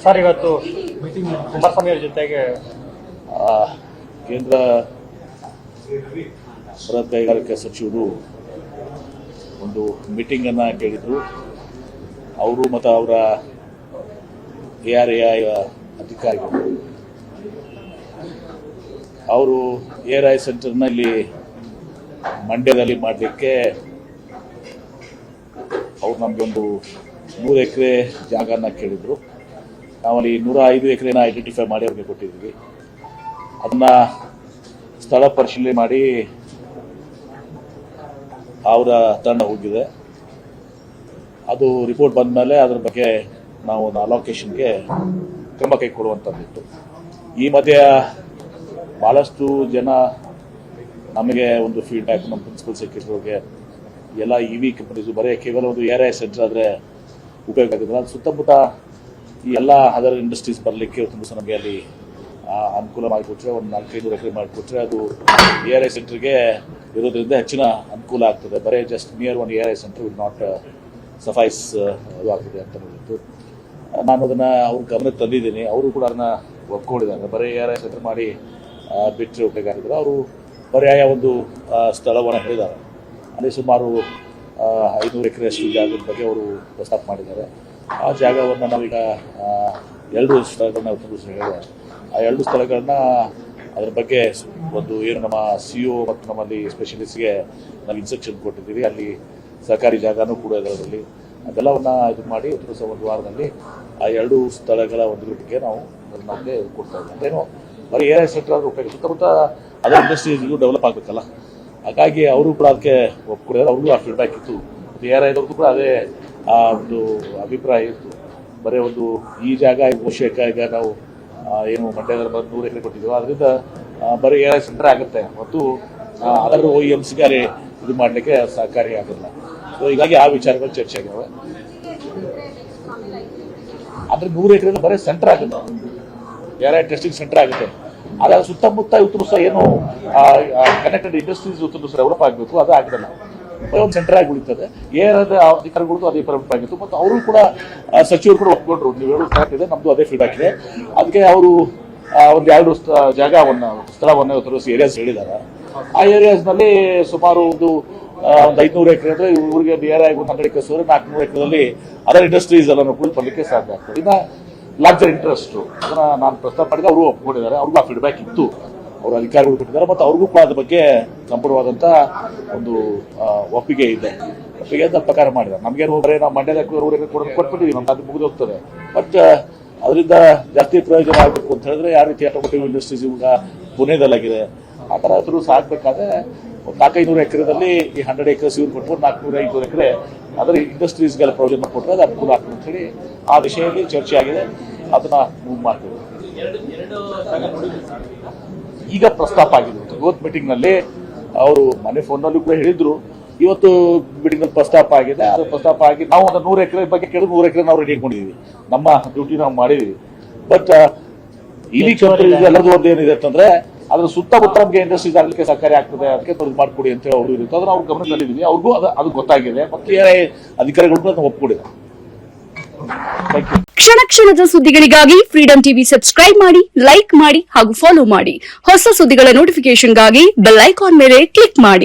Sir ಇವತ್ತು ಕುಮಾರಸ್ವಾಮಿ ಅವರ ಜೊತೆಗೆ ಕೇಂದ್ರ ಬೃಹತ್ ಕೈಗಾರಿಕಾ ಸಚಿವರು ಒಂದು ಮೀಟಿಂಗ್ ಅನ್ನ ಕೇಳಿದ್ರು. ಅವರು ಮತ್ತು ಅವರ ARAI ಅಧಿಕಾರಿಗಳು ಅವರು ARAI ಸೆಂಟರ್ನ ಇಲ್ಲಿ ಮಂಡ್ಯದಲ್ಲಿ ಮಾಡಲಿಕ್ಕೆ ಅವ್ರು ನಮಗೊಂದು 100 ಎಕರೆ ಜಾಗನ ಕೇಳಿದ್ರು. ನಾವಲ್ಲಿ 105 ಎಕರೆನ ಐಡೆಂಟಿಫೈ ಮಾಡಿ ಅವ್ರಿಗೆ ಕೊಟ್ಟಿದ್ವಿ. ಅದನ್ನ ಸ್ಥಳ ಪರಿಶೀಲನೆ ಮಾಡಿ ಅವರ ತಂಡ ಹೋಗಿದೆ. ಅದು ರಿಪೋರ್ಟ್ ಬಂದ ಮೇಲೆ ಅದ್ರ ಬಗ್ಗೆ ನಾವು ಒಂದು ಅಲೋಕೇಶನ್ಗೆ ಕ್ರಮ ಕೈಗೊಳ್ಳುವಂಥದ್ದಿತ್ತು. ಈ ಮಧ್ಯೆ ಭಾಳಷ್ಟು ಜನ ನಮಗೆ ಒಂದು ಫೀಡ್ಬ್ಯಾಕ್, ನಮ್ಮ ಪ್ರಿನ್ಸಿಪಲ್ ಸೆಕ್ರೆಟರಿಗೆ ಎಲ್ಲ EV ಕಂಪನೀಸು ಬರೀ ಕೇವಲ ಒಂದು ARAI ಸೆಂಟರ್ ಆದರೆ ಉಪಯೋಗ ಆಗಿದೆ. ಅದು ಸುತ್ತಮುತ್ತ ಈ ಎಲ್ಲ ಅದರ್ ಇಂಡಸ್ಟ್ರೀಸ್ ಬರಲಿಕ್ಕೆ ತುಂಬ ನಮಗೆ ಅಲ್ಲಿ ಅನುಕೂಲ ಮಾಡಿಕೊಟ್ರೆ, ಒಂದು 400-500 ಎಕರೆ ಮಾಡಿಕೊಟ್ರೆ ಅದು ARAI ಸೆಂಟರ್ಗೆ ಇರೋದ್ರಿಂದ ಹೆಚ್ಚಿನ ಅನುಕೂಲ ಆಗ್ತದೆ. ಬರೀ ಜಸ್ಟ್ ನಿಯರ್ ಒಂದು ARAI ಸೆಂಟರ್ ವಿಲ್ ನಾಟ್ ಸಫೈಸ್ ಅದು ಆಗ್ತದೆ ಅಂತ ಹೇಳಿತ್ತು. ನಾನು ಅದನ್ನು ಅವ್ರ ಗಮನಕ್ಕೆ ತಂದಿದ್ದೀನಿ. ಅವರು ಕೂಡ ಅದನ್ನ ಒಪ್ಕೊಂಡಿದ್ದಾರೆ. ಬರೀ ARAI ಸೆಂಟರ್ ಮಾಡಿ ಬಿಟ್ಟರೆ ಉಪಯೋಗ ಆಗಿದ್ದಾರೆ. ಅವರು ಪರ್ಯಾಯ ಒಂದು ಸ್ಥಳವನ್ನು ಹೇಳಿದ್ದಾರೆ. ಅಲ್ಲಿ ಸುಮಾರು 500 ಎಕರೆಯಷ್ಟು ಜಾಗದ ಬಗ್ಗೆ ಅವರು ಪ್ರಸ್ತಾಪ ಮಾಡಿದ್ದಾರೆ. ಆ ಜಾಗವನ್ನು ನಾವೀಗ 2 ಸ್ಥಳಗಳನ್ನ ಹೇಳಿದ್ದಾರೆ. ಆ 2 ಸ್ಥಳಗಳನ್ನ ಅದರ ಬಗ್ಗೆ ಒಂದು ಏನು ನಮ್ಮ CO ಮತ್ತು ನಮ್ಮಲ್ಲಿ ಸ್ಪೆಷಲಿಸ್ಟ್ಗೆ ನಾವು ಇನ್ಸ್ಟ್ರಕ್ಷನ್ ಕೊಟ್ಟಿದ್ದೀವಿ. ಅಲ್ಲಿ ಸರ್ಕಾರಿ ಜಾಗನೂ ಕೂಡ ಇದರಲ್ಲಿ ಅದೆಲ್ಲವನ್ನು ಇದು ಮಾಡಿ ಒಂದು ವಾರದಲ್ಲಿ ಆ 2 ಸ್ಥಳಗಳ ಒಂದು ಮಟ್ಟಿಗೆ ನಾವು ನಮಗೆ ಕೊಡ್ತಾ ಇದ್ದೀವಿ. ಅಂತೇನು ಬರೀ ARAI ಸೆಂಟರ್ ಆದರೂ ಉಪಯೋಗ, ಸುತ್ತಮುತ್ತ ಅದರ ಇಂಡಸ್ಟ್ರೀಸ್ಗೂ ಡೆವಲಪ್ ಆಗಬೇಕಲ್ಲ. ಹಾಗಾಗಿ ಅವರು ಕೂಡ ಅದಕ್ಕೆ ಒಪ್ಕೊಂಡಿದ್ದಾರೆ. ಅವ್ರಿಗೂ ಆ ಫೀಡ್ಬ್ಯಾಕ್ ಇತ್ತು. ಮತ್ತು ARAIದವ್ರಿಗೂ ಕೂಡ ಅದೇ ಒಂದು ಅಭಿಪ್ರಾಯ ಇತ್ತು. ಬರೀ ಒಂದು ಈ ಜಾಗ ಈಗ ನಾವು ಏನು ಮಂಡ್ಯದಲ್ಲಿ 100 ಎಕರೆ ಕೊಟ್ಟಿದ್ದೀವಿ, ಅದರಿಂದ ಬರೀ ARAI ಸೆಂಟರ್ ಆಗುತ್ತೆ ಮತ್ತು ಅದರ OEMಸ್ಗೆ ಅಲ್ಲಿ ಇದು ಮಾಡಲಿಕ್ಕೆ ಸಹಕಾರಿ ಆಗೋಲ್ಲ. ಸೊ ಹೀಗಾಗಿ ಆ ವಿಚಾರಗಳು ಚರ್ಚೆ ಆಗಿದ್ದಾವೆ. ಆದರೆ 100 ಎಕರೆ ಬರೀ ಸೆಂಟರ್ ಆಗುತ್ತೆ, ARAI ಟೆಸ್ಟಿಂಗ್ ಸೆಂಟರ್ ಆಗುತ್ತೆ. ಆದರೆ ಸುತ್ತಮುತ್ತ ಇವತ್ತು ಸಹ ಏನು ಕನೆಕ್ಟೆಡ್ ಇಂಡಸ್ಟ್ರೀಸ್ ಇವತ್ತು ಸಹ ಡೆವಲಪ್ ಆಗಬೇಕು, ಅದು ಆಗಲ್ಲ. ಒಂದು ಸೆಂಟರ್ ಆಗಿ ಉಳಿತದೆ. ARAIದ ಅಧಿಕಾರಿಗಳು ಅದೇ ಪರ್ಮಿಟ್ ಆಗಿತ್ತು ಮತ್ತು ಅವರು ಕೂಡ ಸಚಿವರು ಕೂಡ ಒಪ್ಕೊಂಡ್ರು. ನೀವು ಹೇಳೋದು ಕರೆಕ್ಟ್ ಇದೆ, ನಮ್ಮದು ಅದೇ ಫೀಡ್ಬ್ಯಾಕ್ ಇದೆ. ಅದಕ್ಕೆ ಅವರು ಒಂದು 2 ಜಾಗವನ್ನು ಸ್ಥಳವನ್ನು ತೋರಿಸಿ ಏರಿಯಾಸ್ ಹೇಳಿದ್ದಾರೆ. ಆ ಏರಿಯಾಸ್ನಲ್ಲಿ ಸುಮಾರು ಒಂದು 500 ಎಕರೆ ಅಂದರೆ ಇವರಿಗೆ ARAI 100 ಎಕರೆ 400 ಎಕರೆದಲ್ಲಿ ಅದರ್ ಇಂಡಸ್ಟ್ರೀಸ್ ಎಲ್ಲ ಕೂಡ ಬರಲಿಕ್ಕೆ ಸಾಧ್ಯ ಆಗ್ತದೆ. ಇನ್ನು ಲಾರ್ಜರ್ ಇಂಟ್ರೆಸ್ಟು ಅದನ್ನು ನಾನು ಪ್ರಸ್ತಾಪ ಮಾಡಿದ್ರೆ ಅವರು ಒಪ್ಕೊಂಡಿದ್ದಾರೆ. ಅವ್ರಿಗೂ ಆ ಫೀಡ್ಬ್ಯಾಕ್ ಇತ್ತು, ಅವರು ಅಧಿಕಾರಿಗಳು ಕೊಟ್ಟಿದ್ದಾರೆ ಮತ್ತು ಅವ್ರಿಗೂ ಕೂಡ ಅದ್ರ ಬಗ್ಗೆ ಸಂಪೂರ್ಣವಾದಂಥ ಒಂದು ಒಪ್ಪಿಗೆ ಇದೆ. ಒಪ್ಪಿಗೆ ಅಂತ ಪ್ರಕಾರ ಮಾಡಿದ್ದಾರೆ. ನಮಗೇನು ಬರೀ ನಾವು ಮಂಡ್ಯದ ಕೊಟ್ಬಿಟ್ಟಿದ್ದೀವಿ, ನಮ್ಗೆ ಅದು ಮುಗಿದು ಹೋಗ್ತದೆ. ಬಟ್ ಅದರಿಂದ ಜಾಸ್ತಿ ಪ್ರಯೋಜನ ಆಗಬೇಕು ಅಂತ ಹೇಳಿದ್ರೆ ಯಾವ ರೀತಿ ಆಟೋಮೋಟಿವ್ ಇಂಡಸ್ಟ್ರೀಸ್ ಇವಾಗ ಪುಣೆದಲ್ಲಾಗಿದೆ, ಆ ಥರ ಆದರೂ ಸಾಗಬೇಕಾದ್ರೆ 400-500 ಎಕರೆದಲ್ಲಿ ಈ 100 ಎಕರೆಸ್ ಇವ್ರು ಕೊಟ್ಬಿಟ್ಟು 400-500 ಎಕರೆ ಅದರ ಇಂಡಸ್ಟ್ರೀಸ್ಗೆಲ್ಲ ಪ್ರಯೋಜನ ಕೊಟ್ಟರೆ ಅದು ಅನುಕೂಲ ಆಗ್ತದೆ ಅಂತ ಹೇಳಿ ಆ ವಿಷಯದಲ್ಲಿ ಚರ್ಚೆ ಆಗಿದೆ. ಅದನ್ನ ಮೂವ್ ಮಾಡ್ತೀವಿ. ಈಗ ಪ್ರಸ್ತಾಪ ಆಗಿದೆ. ಇವತ್ತು ಮೀಟಿಂಗ್ನಲ್ಲಿ ಅವರು ಮನೆ ಫೋನ್ನಲ್ಲೂ ಕೂಡ ಹೇಳಿದ್ರು. ಇವತ್ತು ಮೀಟಿಂಗ್ನಲ್ಲಿ ಪ್ರಸ್ತಾಪ ಆಗಿದೆ. ಅದು ಪ್ರಸ್ತಾಪ ಆಗಿ ನಾವು ಒಂದು 100 ಎಕರೆ ಬಗ್ಗೆ ಕೇಳಿದ್ರು 100 ಎಕರೆ ನಾವು ರೆಡಿ ಇಟ್ಕೊಂಡಿದ್ದೀವಿ. ನಮ್ಮ ಡ್ಯೂಟಿ ನಾವು ಮಾಡಿದ್ದೀವಿ. ಬಟ್ EV ಕಂಪನೀಸ್ ಎಲ್ಲದೂ ಒಂದು ಏನಿದೆ ಅಂತಂದ್ರೆ ಅದ್ರ ಸುತ್ತಮುತ್ತ ನಮಗೆ ಇಂಡಸ್ಟ್ರೀಸ್ ಆಗಲಿಕ್ಕೆ ಸಹಕಾರಿ ಆಗ್ತದೆ, ಅದಕ್ಕೆ ತೊಂದರೆ ಮಾಡಿಕೊಡಿ ಅಂತ ಹೇಳಿ ಅವರು ಇರುತ್ತೆ. ಅದನ್ನ ಅವ್ರ ಗಮನದಲ್ಲಿದ್ದೀವಿ. ಅವ್ರಿಗೂ ಅದು ಗೊತ್ತಾಗಿದೆ ಮತ್ತು ARAI ಅಧಿಕಾರಿಗಳು ಕೂಡ ಒಪ್ಪಿಕೊಂಡಿದ್ದಾರೆ. ಕ್ಷಣ ಕ್ಷಣದ ಸುದ್ದಿಗಳಿಗಾಗಿ ಫ್ರೀಡಂ ಟಿವಿ ಸಬ್ಸ್ಕ್ರೈಬ್ ಮಾಡಿ, ಲೈಕ್ ಮಾಡಿ ಹಾಗೂ ಫಾಲೋ ಮಾಡಿ. ಹೊಸ ಸುದ್ದಿಗಳ ನೋಟಿಫಿಕೇಶನ್ಗಾಗಿ ಬೆಲ್ ಐಕಾನ್ ಮೇಲೆ ಕ್ಲಿಕ್ ಮಾಡಿ.